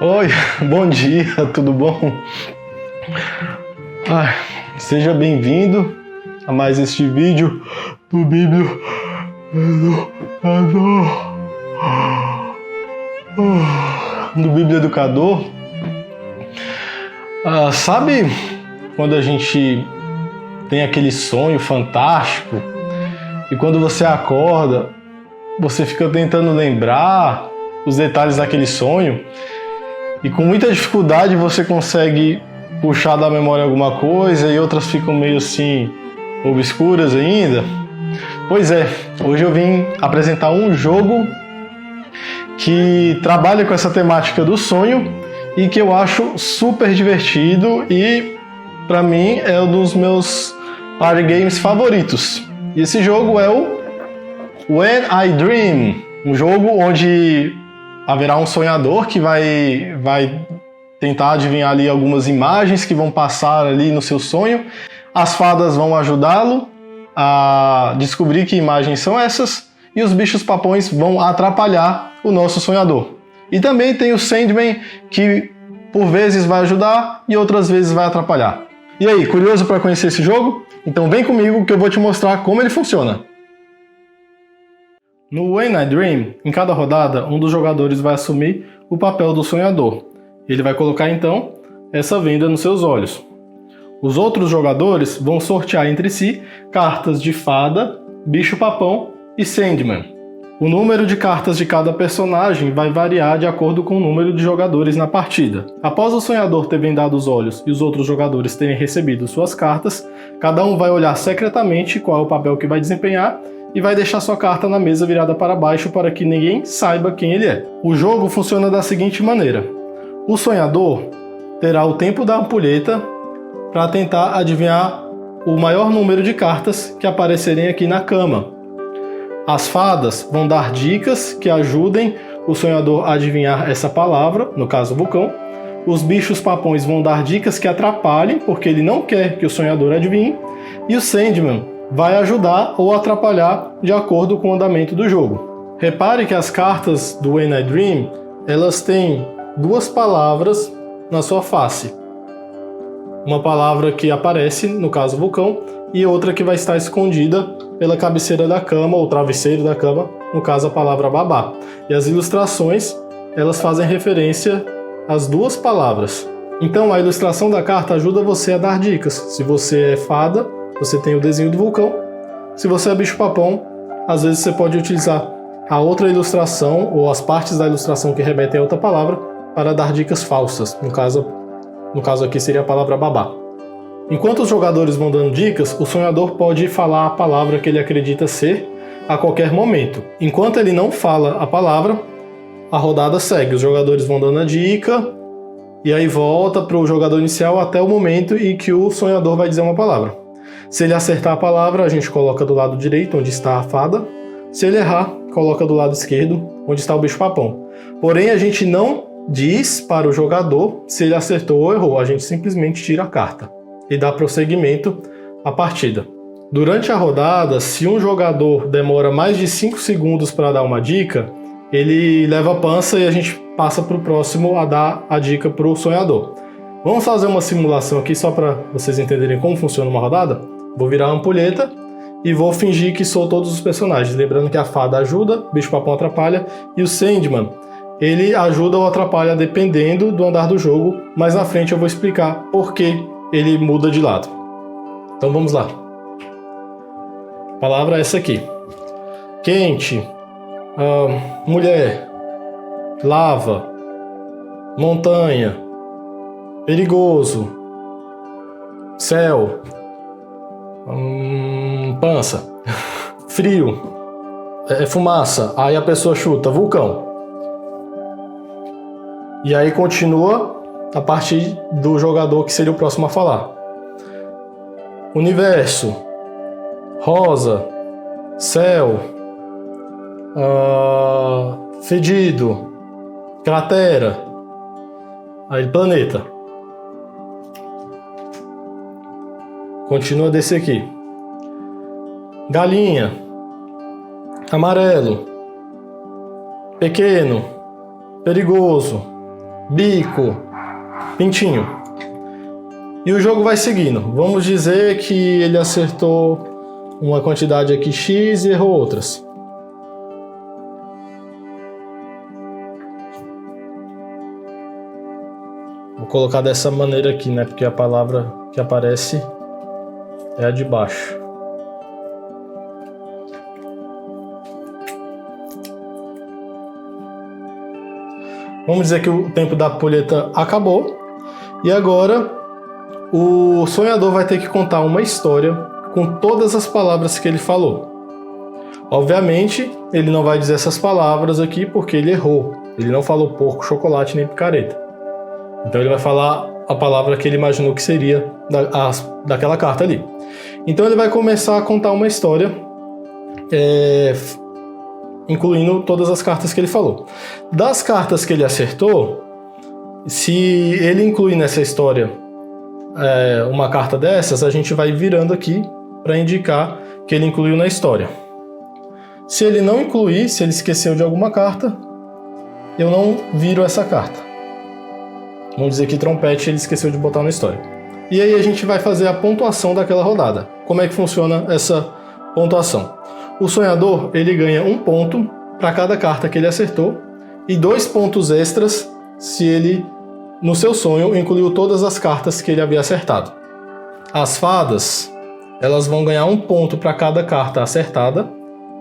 Oi, bom dia, tudo bom? Seja bem-vindo a mais este vídeo do Bíblia Educador. Sabe quando a gente tem aquele sonho fantástico e quando você acorda, você fica tentando lembrar os detalhes daquele sonho e com muita dificuldade você consegue puxar da memória alguma coisa e outras ficam meio assim obscuras ainda? Pois é, hoje eu vim apresentar um jogo que trabalha com essa temática do sonho e que eu acho super divertido e para mim é um dos meus party games favoritos. E esse jogo é o When I Dream, um jogo onde haverá um sonhador que vai tentar adivinhar ali algumas imagens que vão passar ali no seu sonho. As fadas vão ajudá-lo a descobrir que imagens são essas e os bichos papões vão atrapalhar o nosso sonhador. E também tem o Sandman, que por vezes vai ajudar e outras vezes vai atrapalhar. E aí, curioso para conhecer esse jogo? Então vem comigo que eu vou te mostrar como ele funciona. No When I Dream, em cada rodada, um dos jogadores vai assumir o papel do sonhador. Ele vai colocar então essa venda nos seus olhos. Os outros jogadores vão sortear entre si cartas de fada, bicho-papão e Sandman. O número de cartas de cada personagem vai variar de acordo com o número de jogadores na partida. Após o sonhador ter vendado os olhos e os outros jogadores terem recebido suas cartas, cada um vai olhar secretamente qual é o papel que vai desempenhar e vai deixar sua carta na mesa virada para baixo para que ninguém saiba quem ele é. O jogo funciona da seguinte maneira: o sonhador terá o tempo da ampulheta para tentar adivinhar o maior número de cartas que aparecerem aqui na cama. As fadas vão dar dicas que ajudem o sonhador a adivinhar essa palavra, no caso vulcão. Os bichos papões vão dar dicas que atrapalhem, porque ele não quer que o sonhador adivinhe. E o Sandman vai ajudar ou atrapalhar de acordo com o andamento do jogo. Repare que as cartas do When I Dream, elas têm duas palavras na sua face. Uma palavra que aparece, no caso vulcão, e outra que vai estar escondida pela cabeceira da cama ou travesseiro da cama, no caso a palavra babá. E as ilustrações, elas fazem referência às duas palavras. Então a ilustração da carta ajuda você a dar dicas. Se você é fada, você tem o desenho do vulcão. Se você é bicho-papão, às vezes você pode utilizar a outra ilustração ou as partes da ilustração que remetem a outra palavra para dar dicas falsas. No caso aqui seria a palavra babá. Enquanto os jogadores vão dando dicas, o sonhador pode falar a palavra que ele acredita ser a qualquer momento. Enquanto ele não fala a palavra, a rodada segue. Os jogadores vão dando a dica e aí volta para o jogador inicial até o momento em que o sonhador vai dizer uma palavra. Se ele acertar a palavra, a gente coloca do lado direito, onde está a fada. Se ele errar, coloca do lado esquerdo, onde está o bicho-papão. Porém, a gente não diz para o jogador se ele acertou ou errou. A gente simplesmente tira a carta e dá prosseguimento à partida. Durante a rodada, se um jogador demora mais de 5 segundos para dar uma dica, ele leva a pança e a gente passa para o próximo a dar a dica para o sonhador. Vamos fazer uma simulação aqui só para vocês entenderem como funciona uma rodada? Vou virar a ampulheta e vou fingir que sou todos os personagens. Lembrando que a fada ajuda, o bicho-papão atrapalha e o Sandman, ele ajuda ou atrapalha dependendo do andar do jogo. Mais na frente eu vou explicar por que ele muda de lado. Então vamos lá. A palavra é essa aqui: quente, mulher, lava, montanha, perigoso, céu, pança, frio, fumaça. Aí a pessoa chuta vulcão. E aí continua a partir do jogador que seria o próximo a falar. Universo, rosa, céu, fedido, cratera, aí planeta. Continua desse aqui. Galinha, amarelo, pequeno, perigoso, bico, pintinho. E o jogo vai seguindo. Vamos dizer que ele acertou uma quantidade aqui X e errou outras. Vou colocar dessa maneira aqui, né? Porque a palavra que aparece é a de baixo. Vamos dizer que o tempo da ampulheta acabou. E agora o sonhador vai ter que contar uma história com todas as palavras que ele falou. Obviamente, ele não vai dizer essas palavras aqui porque ele errou. Ele não falou porco, chocolate nem picareta. Então ele vai falar a palavra que ele imaginou que seria daquela carta ali. Então ele vai começar a contar uma história, incluindo todas as cartas que ele falou. Das cartas que ele acertou, se ele incluir nessa história uma carta dessas, a gente vai virando aqui para indicar que ele incluiu na história. Se ele não incluir, se ele esqueceu de alguma carta, eu não viro essa carta. Vamos dizer que trompete ele esqueceu de botar na história. E aí a gente vai fazer a pontuação daquela rodada. Como é que funciona essa pontuação? O sonhador, ele ganha 1 ponto para cada carta que ele acertou e 2 pontos extras se ele, no seu sonho, incluiu todas as cartas que ele havia acertado. As fadas, elas vão ganhar 1 ponto para cada carta acertada.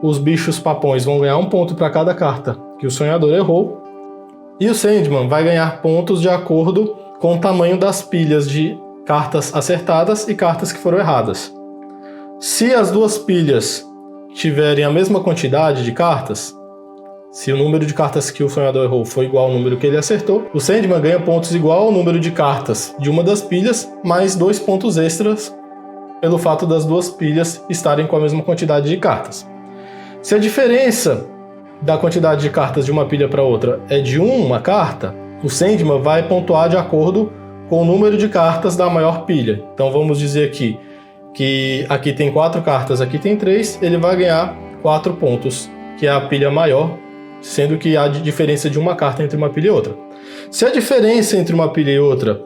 Os bichos papões vão ganhar 1 ponto para cada carta que o sonhador errou. E o Sandman vai ganhar pontos de acordo com o tamanho das pilhas de cartas acertadas e cartas que foram erradas. Se as duas pilhas tiverem a mesma quantidade de cartas, se o número de cartas que o sonhador errou for igual ao número que ele acertou, o Sandman ganha pontos igual ao número de cartas de uma das pilhas, mais 2 pontos extras pelo fato das duas pilhas estarem com a mesma quantidade de cartas. Se a diferença da quantidade de cartas de uma pilha para outra é de uma carta, o Sandman vai pontuar de acordo com o número de cartas da maior pilha. Então vamos dizer aqui que aqui tem 4 cartas, aqui tem 3, ele vai ganhar 4 pontos, que é a pilha maior, sendo que há diferença de uma carta entre uma pilha e outra. Se a diferença entre uma pilha e outra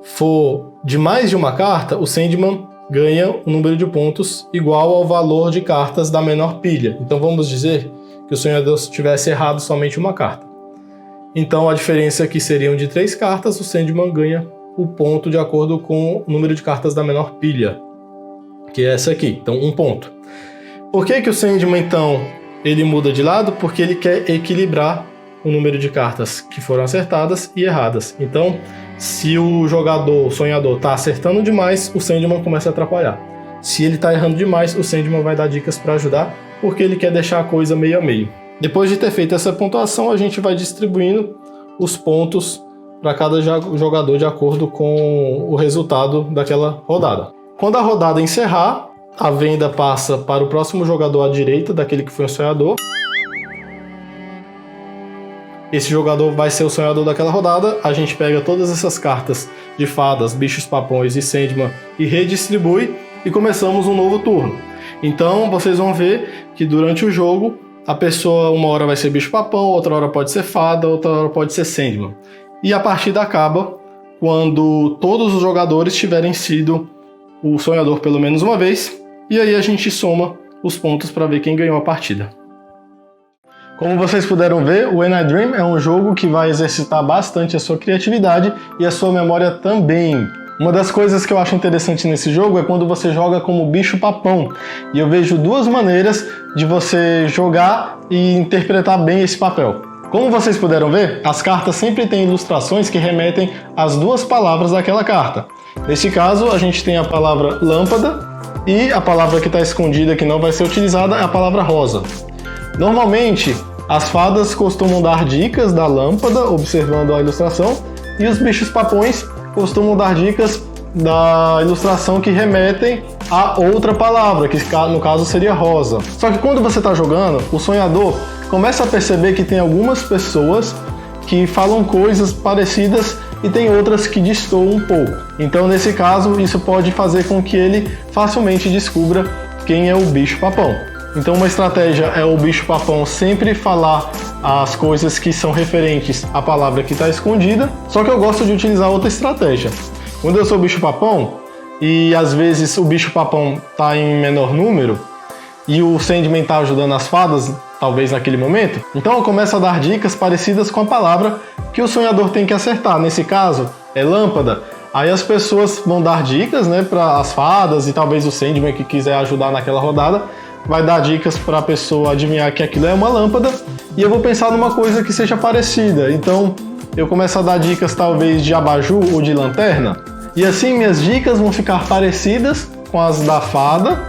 for de mais de uma carta, o Sandman ganha um número de pontos igual ao valor de cartas da menor pilha. Então vamos dizer que o sonhador tivesse errado somente uma carta. Então a diferença aqui seriam de 3 cartas, o Sandman ganha o ponto de acordo com o número de cartas da menor pilha, que é essa aqui, então 1 ponto. Por que o Sandman então ele muda de lado? Porque ele quer equilibrar o número de cartas que foram acertadas e erradas. Então, se o jogador, o sonhador, está acertando demais, o Sandman começa a atrapalhar. Se ele está errando demais, o Sandman vai dar dicas para ajudar, porque ele quer deixar a coisa meio a meio. Depois de ter feito essa pontuação, a gente vai distribuindo os pontos para cada jogador de acordo com o resultado daquela rodada. Quando a rodada encerrar, a venda passa para o próximo jogador à direita daquele que foi o sonhador. Esse jogador vai ser o sonhador daquela rodada. A gente pega todas essas cartas de fadas, bichos papões e Sandman e redistribui e começamos um novo turno. Então vocês vão ver que durante o jogo a pessoa uma hora vai ser bicho papão, outra hora pode ser fada, outra hora pode ser Sandman. E a partida acaba quando todos os jogadores tiverem sido o sonhador pelo menos uma vez, e aí a gente soma os pontos para ver quem ganhou a partida. Como vocês puderam ver, o When I Dream é um jogo que vai exercitar bastante a sua criatividade e a sua memória também. Uma das coisas que eu acho interessante nesse jogo é quando você joga como bicho papão. E eu vejo 2 maneiras de você jogar e interpretar bem esse papel. Como vocês puderam ver, as cartas sempre têm ilustrações que remetem às 2 palavras daquela carta. Nesse caso, a gente tem a palavra lâmpada e a palavra que está escondida que não vai ser utilizada é a palavra rosa. Normalmente, as fadas costumam dar dicas da lâmpada, observando a ilustração, e os bichos papões costumam dar dicas da ilustração que remetem a outra palavra, que no caso seria rosa. Só que quando você está jogando, o sonhador começa a perceber que tem algumas pessoas que falam coisas parecidas e tem outras que destoam um pouco. Então, nesse caso, isso pode fazer com que ele facilmente descubra quem é o bicho papão. Então, uma estratégia é o bicho papão sempre falar as coisas que são referentes à palavra que está escondida, só que eu gosto de utilizar outra estratégia. Quando eu sou bicho-papão, e às vezes o bicho-papão está em menor número, e o Sandman está ajudando as fadas, talvez naquele momento, então eu começo a dar dicas parecidas com a palavra que o sonhador tem que acertar. Nesse caso, é lâmpada. Aí as pessoas vão dar dicas, né, para as fadas, e talvez o Sandman que quiser ajudar naquela rodada vai dar dicas para a pessoa adivinhar que aquilo é uma lâmpada, e eu vou pensar numa coisa que seja parecida. Então eu começo a dar dicas talvez de abajur ou de lanterna, e assim minhas dicas vão ficar parecidas com as da fada,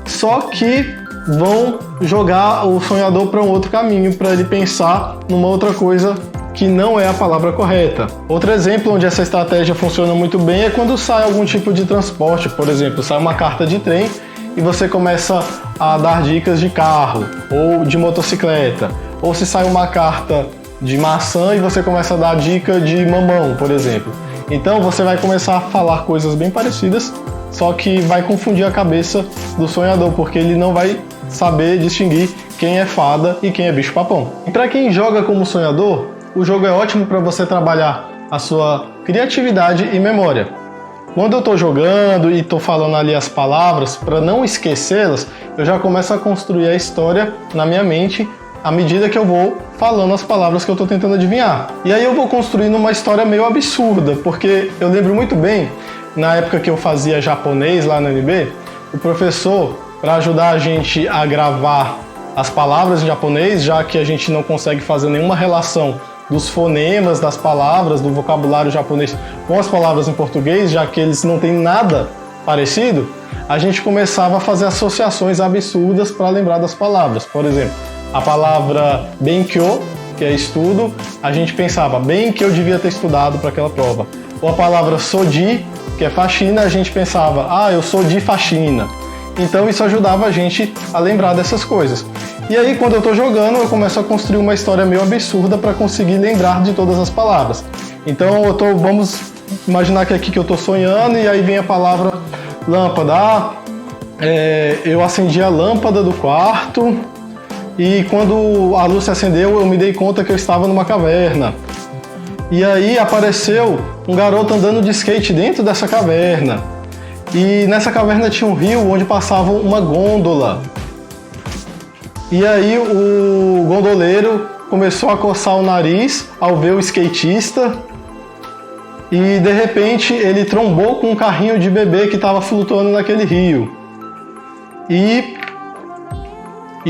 só que vão jogar o sonhador para um outro caminho, para ele pensar numa outra coisa que não é a palavra correta. Outro exemplo onde essa estratégia funciona muito bem é quando sai algum tipo de transporte. Por exemplo, sai uma carta de trem e você começa a dar dicas de carro ou de motocicleta. Ou se sai uma carta de maçã e você começa a dar dica de mamão, por exemplo. Então você vai começar a falar coisas bem parecidas, só que vai confundir a cabeça do sonhador, porque ele não vai saber distinguir quem é fada e quem é bicho-papão. E para quem joga como sonhador, o jogo é ótimo para você trabalhar a sua criatividade e memória. Quando eu estou jogando e estou falando ali as palavras, para não esquecê-las, eu já começo a construir a história na minha mente à medida que eu vou falando as palavras que eu estou tentando adivinhar. E aí eu vou construindo uma história meio absurda, porque eu lembro muito bem, na época que eu fazia japonês lá na UNB, o professor, para ajudar a gente a gravar as palavras em japonês, já que a gente não consegue fazer nenhuma relação dos fonemas das palavras, do vocabulário japonês com as palavras em português, já que eles não têm nada parecido, a gente começava a fazer associações absurdas para lembrar das palavras. Por exemplo, a palavra benkyō, que é estudo, a gente pensava, bem que eu devia ter estudado para aquela prova. Ou a palavra soji, que é faxina, a gente pensava, eu sou de faxina. Então isso ajudava a gente a lembrar dessas coisas. E aí quando eu estou jogando, eu começo a construir uma história meio absurda para conseguir lembrar de todas as palavras. Então vamos imaginar que é aqui que eu estou sonhando, e aí vem a palavra lâmpada. Eu acendi a lâmpada do quarto, e quando a luz se acendeu, eu me dei conta que eu estava numa caverna. E aí apareceu um garoto andando de skate dentro dessa caverna. E nessa caverna tinha um rio onde passava uma gôndola. E aí o gondoleiro começou a coçar o nariz ao ver o skatista, e de repente ele trombou com um carrinho de bebê que estava flutuando naquele rio. E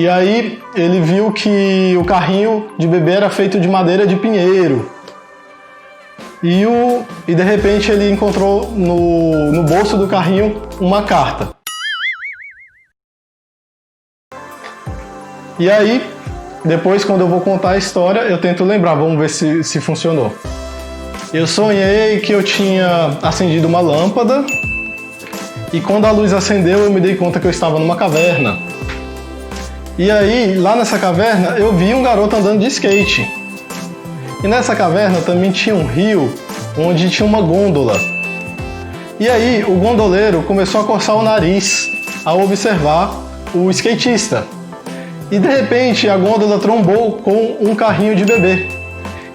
aí ele viu que o carrinho de bebê era feito de madeira de pinheiro. E de repente ele encontrou no bolso do carrinho uma carta. E aí, depois quando eu vou contar a história, eu tento lembrar, vamos ver se funcionou. Eu sonhei que eu tinha acendido uma lâmpada, e quando a luz acendeu eu me dei conta que eu estava numa caverna. E aí, lá nessa caverna, eu vi um garoto andando de skate. E nessa caverna também tinha um rio, onde tinha uma gôndola. E aí, o gondoleiro começou a coçar o nariz ao observar o skatista. E de repente, a gôndola trombou com um carrinho de bebê.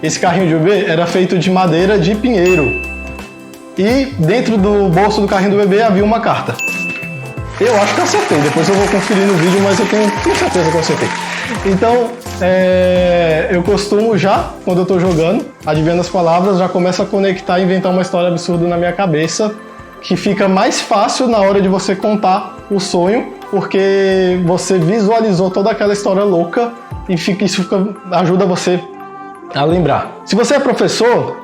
Esse carrinho de bebê era feito de madeira de pinheiro. E dentro do bolso do carrinho do bebê havia uma carta. Eu acho que eu acertei, depois eu vou conferir no vídeo, mas eu tenho certeza que eu acertei. Então, eu costumo já, quando eu estou jogando, adivinhando as palavras, já começo a conectar e inventar uma história absurda na minha cabeça, que fica mais fácil na hora de você contar o sonho, porque você visualizou toda aquela história louca, e isso ajuda você a lembrar. Se você é professor,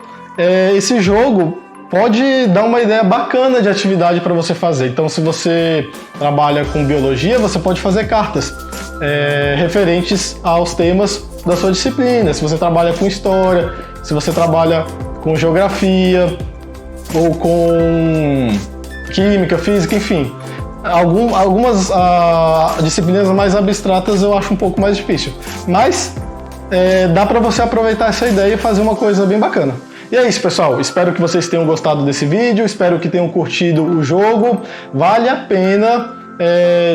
esse jogo pode dar uma ideia bacana de atividade para você fazer. Então, se você trabalha com biologia, você pode fazer cartas referentes aos temas da sua disciplina. Se você trabalha com história, se você trabalha com geografia, ou com química, física, enfim. Algumas disciplinas mais abstratas eu acho um pouco mais difícil. Mas dá para você aproveitar essa ideia e fazer uma coisa bem bacana. E é isso, pessoal. Espero que vocês tenham gostado desse vídeo, espero que tenham curtido o jogo. Vale a pena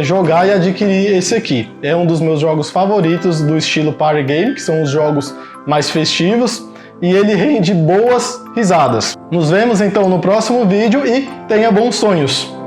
jogar e adquirir esse aqui. É um dos meus jogos favoritos do estilo Party Game, que são os jogos mais festivos, e ele rende boas risadas. Nos vemos então no próximo vídeo e tenha bons sonhos!